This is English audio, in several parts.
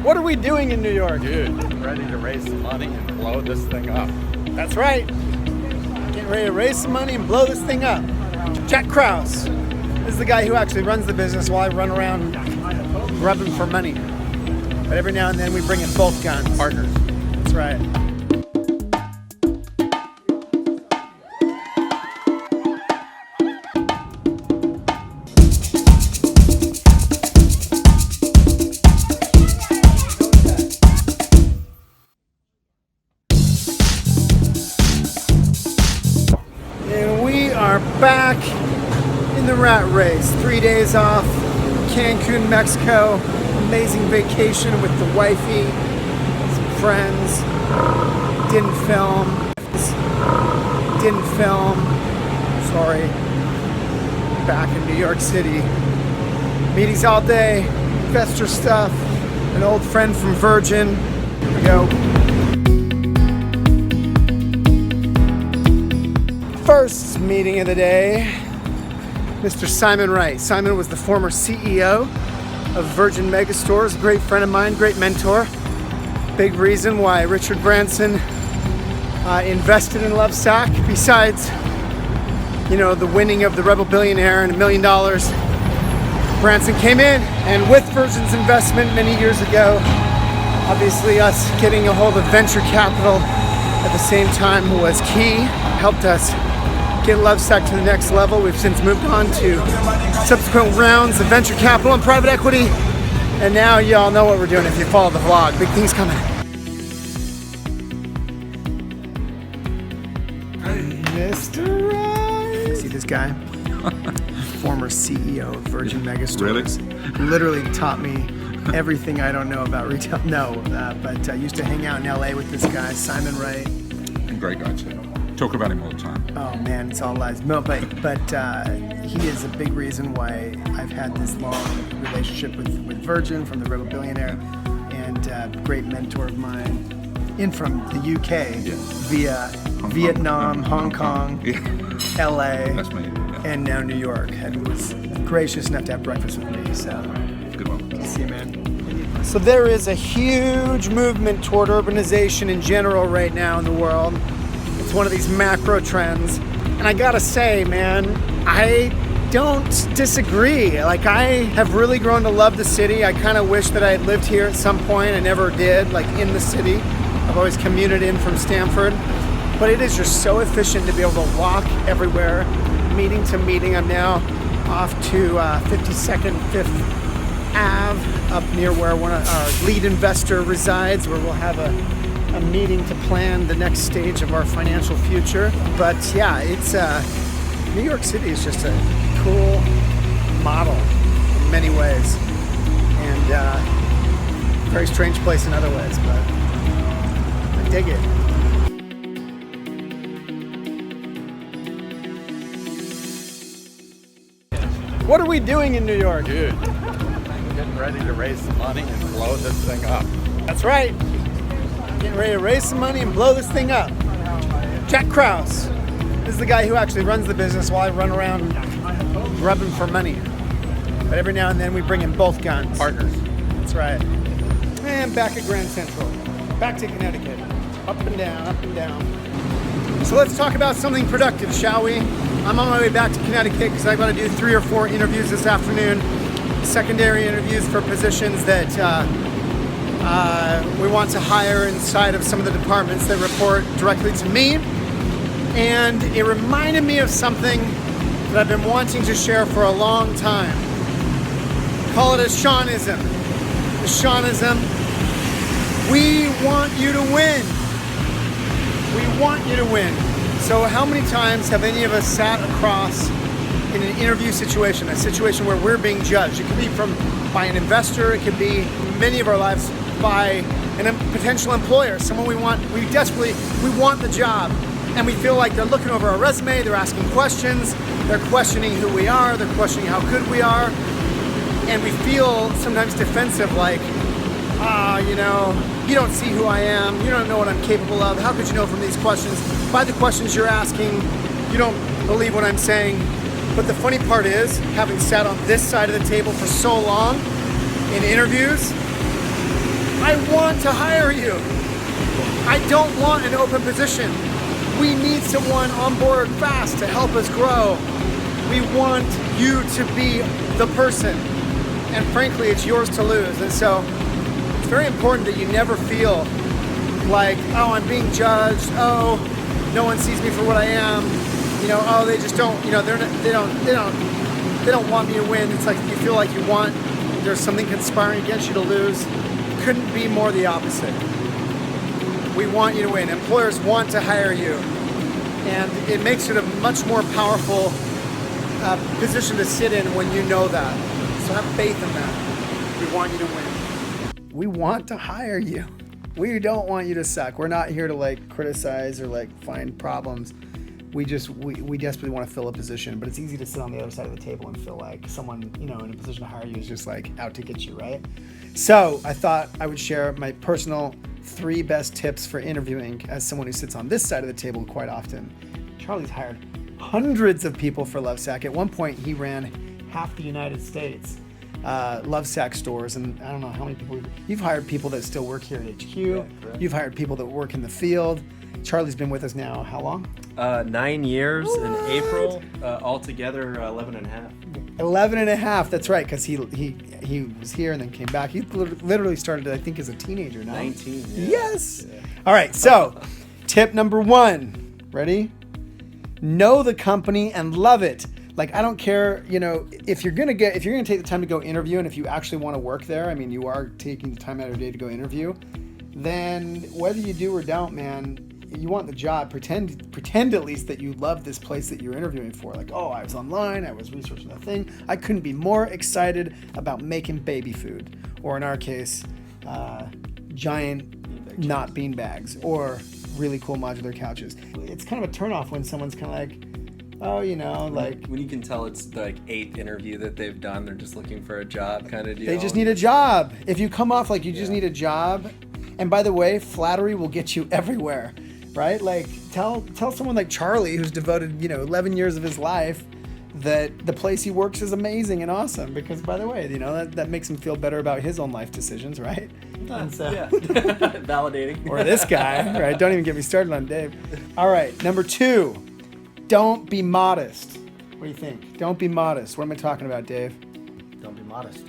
What are we doing in New York? Dude, getting ready to raise some money and blow this thing up. That's right. Getting ready to raise some money and blow this thing up. Jack Krause is the guy who actually runs the business while I run around grubbing for money. But every now and then we bring in both guns. Partners. That's right. Back in the rat race. 3 days off, Cancun, Mexico. Amazing vacation with the wifey, some friends. Didn't film. Sorry. Back in New York City. Meetings all day, investor stuff. An old friend from Virgin. Here we go. First meeting of the day, Mr. Simon Wright. Simon was the former CEO of Virgin Megastores, great friend of mine, great mentor. Big reason why Richard Branson invested in Lovesac. Besides, the winning of the Rebel Billionaire and $1 million, Branson came in, and with Virgin's investment many years ago, obviously us getting a hold of venture capital at the same time was key, helped us get Lovesac to the next level. We've since moved on to subsequent rounds of venture capital and private equity. And now y'all know what we're doing if you follow the vlog. Big things coming. Mr. Wright. See this guy? Former CEO of Virgin Megastores. Really? Literally taught me everything I don't know about retail. No, but I used to hang out in LA with this guy, Simon Wright. Great guy too. Talk about him all the time. Oh man, it's all lies. No, but he is a big reason why I've had this long relationship with Virgin from the Rebel Billionaire, and a great mentor of mine in from the UK via Vietnam, Hong Kong, LA, That's me. Yeah. and now New York, and was gracious enough to have breakfast with me. So Good one. good to see you, man. So there is a huge movement toward urbanization in general right now in the world. It's one of these macro trends. And I gotta say, man, I don't disagree. Like, I have really grown to love the city. I kind of wish that I had lived here at some point. I never did, like in the city. I've always commuted in from Stanford. But it is just so efficient to be able to walk everywhere, meeting to meeting. I'm now off to 52nd, 5th Ave, up near where one of our lead investor resides, where we'll have a meeting to plan the next stage of our financial future. But yeah, it's New York City is just a cool model in many ways, and very strange place in other ways, but I dig it. What are we doing in New York? Dude, getting ready to raise some money and blow this thing up. That's right. Getting ready to raise some money and blow this thing up. Jack Krause is the guy who actually runs the business while I run around grubbing for money. But every now and then we bring in both guns. Partners. That's right. And back at Grand Central. Back to Connecticut. Up and down, up and down. So let's talk about something productive, shall we? I'm on my way back to Connecticut because I've got to do 3 or 4 interviews this afternoon. Secondary interviews for positions that we want to hire inside of some of the departments that report directly to me. And it reminded me of something that I've been wanting to share for a long time. Call it a Shawnism. The Shawnism. We want you to win. We want you to win. So how many times have any of us sat across in an interview situation, a situation where we're being judged? It could be by an investor, it could be many of our lives by a potential employer, someone we want the job, and we feel like they're looking over our resume, they're asking questions, they're questioning who we are, they're questioning how good we are, and we feel sometimes defensive, like, you don't see who I am, you don't know what I'm capable of, how could you know from these questions? By the questions you're asking, you don't believe what I'm saying. But the funny part is, having sat on this side of the table for so long in interviews, I want to hire you. I don't want an open position. We need someone on board fast to help us grow. We want you to be the person. And frankly, it's yours to lose. And so it's very important that you never feel like, oh, I'm being judged. Oh, no one sees me for what I am. You know, oh, they just don't, you know, they don't want me to win. It's like you feel like there's something conspiring against you to lose. Couldn't be more the opposite. We want you to win. Employers want to hire you. And it makes it a much more powerful position to sit in when you know that. So have faith in that. We want you to win. We want to hire you. We don't want you to suck. We're not here to like criticize or like find problems. We desperately want to fill a position, but it's easy to sit on the other side of the table and feel like someone, you know, in a position to hire you is just like out to get you, right? So I thought I would share my personal 3 best tips for interviewing as someone who sits on this side of the table quite often. Charlie's hired hundreds of people for Lovesac. At one point, he ran half the United States Lovesac stores, and I don't know how many people you've hired. People that still work here at HQ. Yeah, you've hired people that work in the field. Charlie's been with us now how long? 9 years What? in April. Altogether 11 and a half. 11 and a half, that's right, because he was here and then came back. He literally started, I think, as a teenager now. 19. Yeah. Yes. Yeah. All right, so tip number 1. Ready? Know the company and love it. Like, I don't care, you know, if you're gonna take the time to go interview, and if you actually want to work there, I mean, you are taking the time out of your day to go interview, then whether you do or don't, man, you want the job. Pretend at least that you love this place that you're interviewing for. Like, oh, I was online, I was researching the thing. I couldn't be more excited about making baby food, or in our case, giant not bean bags, or really cool modular couches. It's kind of a turnoff when someone's kind of like, oh, you know, like when you can tell it's the like 8th interview that they've done, they're just looking for a job kind of deal. they just need a job. If you come off like you just need a job, and by the way, flattery will get you everywhere, right? Like tell someone like Charlie, who's devoted, you know, 11 years of his life, that the place he works is amazing and awesome, because by the way, you know, that makes him feel better about his own life decisions, right? And so, Yeah. Validating. or this guy, right? Don't even get me started on Dave. All right, number 2, don't be modest. What do you think? Don't be modest. What am I talking about, Dave? Don't be modest.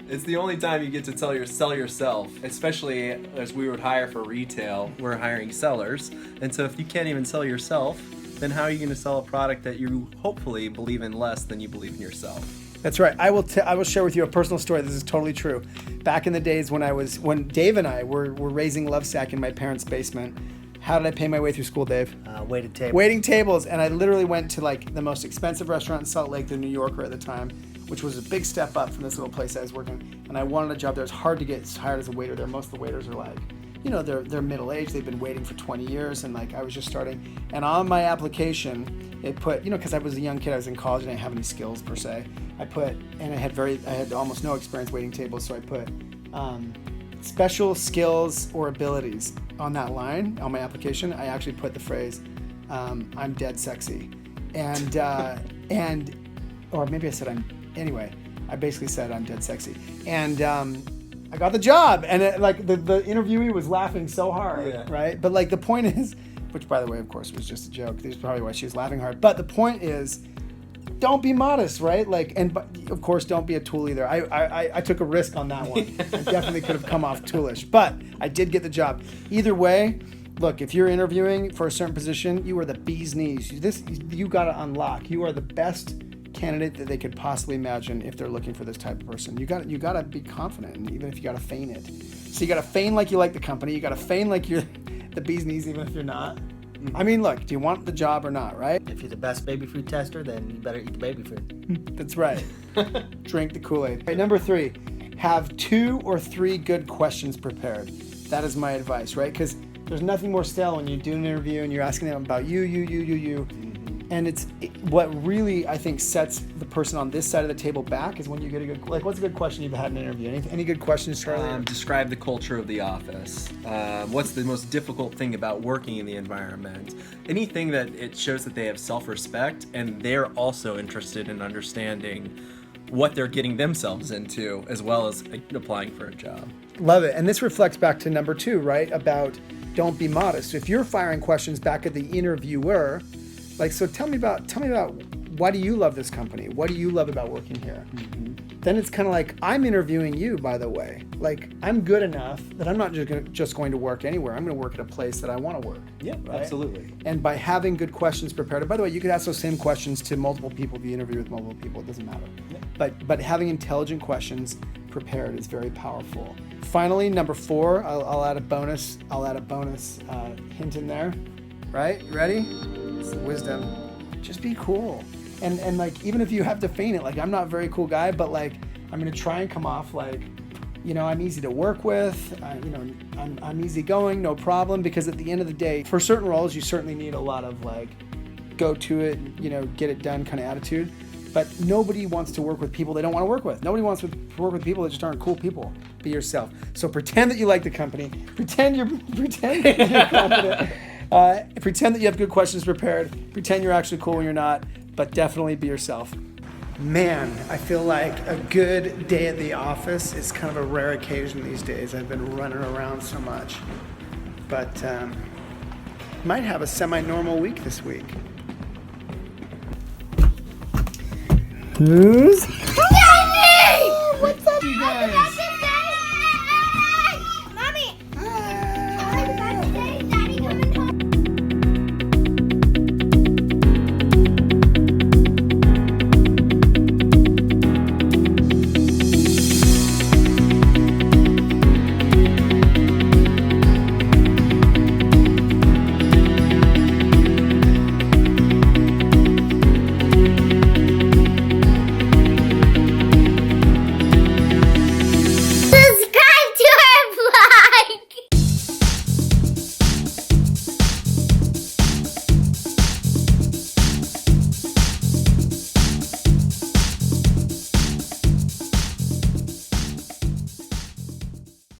It's the only time you get to sell yourself, especially as we would hire for retail. We're hiring sellers. And so if you can't even sell yourself, then how are you going to sell a product that you hopefully believe in less than you believe in yourself? That's right. I will share with you a personal story. This is totally true. Back in the days when Dave and I were raising Lovesac in my parents' basement, how did I pay my way through school, Dave? Waited table. Waiting tables. And I literally went to like the most expensive restaurant in Salt Lake, the New Yorker at the time, which was a big step up from this little place I was working. And I wanted a job there. It's hard to get hired as a waiter there. Most of the waiters are like, you know, they're middle-aged. They've been waiting for 20 years. And like I was just starting. And on my application, it put, you know, because I was a young kid, I was in college and I didn't have any skills per se. I had almost no experience waiting tables. So I put special skills or abilities on that line on my application. I actually put the phrase, I'm dead sexy. And or maybe I said anyway, I basically said I'm dead sexy. And I got the job. And the interviewee was laughing so hard, right? But like the point is, which by the way, of course, was just a joke. This is probably why she was laughing hard. But the point is, don't be modest, right? Like, but of course, don't be a tool either. I took a risk on that one. I definitely could have come off toolish, but I did get the job. Either way, look, if you're interviewing for a certain position, you are the bee's knees. You got to unlock. You are the best candidate that they could possibly imagine if they're looking for this type of person. You got to be confident, and even if you got to feign it. So you got to feign like you like the company. You got to feign like you're the bee's knees, even if you're not. I mean, look, do you want the job or not, right? If you're the best baby food tester, then you better eat the baby food. That's right. Drink the Kool-Aid. Right, number 3, have 2 or 3 good questions prepared. That is my advice, right? Because there's nothing more stale when you do an interview and you're asking them about you. And what really, I think, sets the person on this side of the table back is when you get a good, like, what's a good question you've had in an interview? Any good questions, Charlie? Describe the culture of the office. What's the most difficult thing about working in the environment? Anything that it shows that they have self-respect and they're also interested in understanding what they're getting themselves into, as well as applying for a job. Love it. And this reflects back to number 2, right? About don't be modest. If you're firing questions back at the interviewer, like, so tell me about why do you love this company? What do you love about working here? Then it's kind of like, I'm interviewing you, by the way. Like, I'm good enough that I'm not just going to work anywhere. I'm going to work at a place that I want to work. Yeah, right? absolutely. And by having good questions prepared, and by the way, you could ask those same questions to multiple people if you interview with multiple people. It doesn't matter. Yeah. But having intelligent questions prepared is very powerful. Finally, number 4, I'll add a bonus. Hint in there. Right? You ready? It's the wisdom. Just be cool. And like, even if you have to feign it, like, I'm not a very cool guy, but like, I'm gonna try and come off like, I'm easy to work with, I'm easygoing, no problem, because at the end of the day, for certain roles, you certainly need a lot of like, go to it, get it done kind of attitude. But nobody wants to work with people they don't want to work with. Nobody wants to work with people that just aren't cool people. Be yourself. So pretend that you like the company. Pretend you're confident. Pretend that you have good questions prepared. Pretend you're actually cool when you're not. But definitely be yourself. Man, I feel like a good day at the office is kind of a rare occasion these days. I've been running around so much. But might have a semi-normal week this week. Who's? What's up, You guys?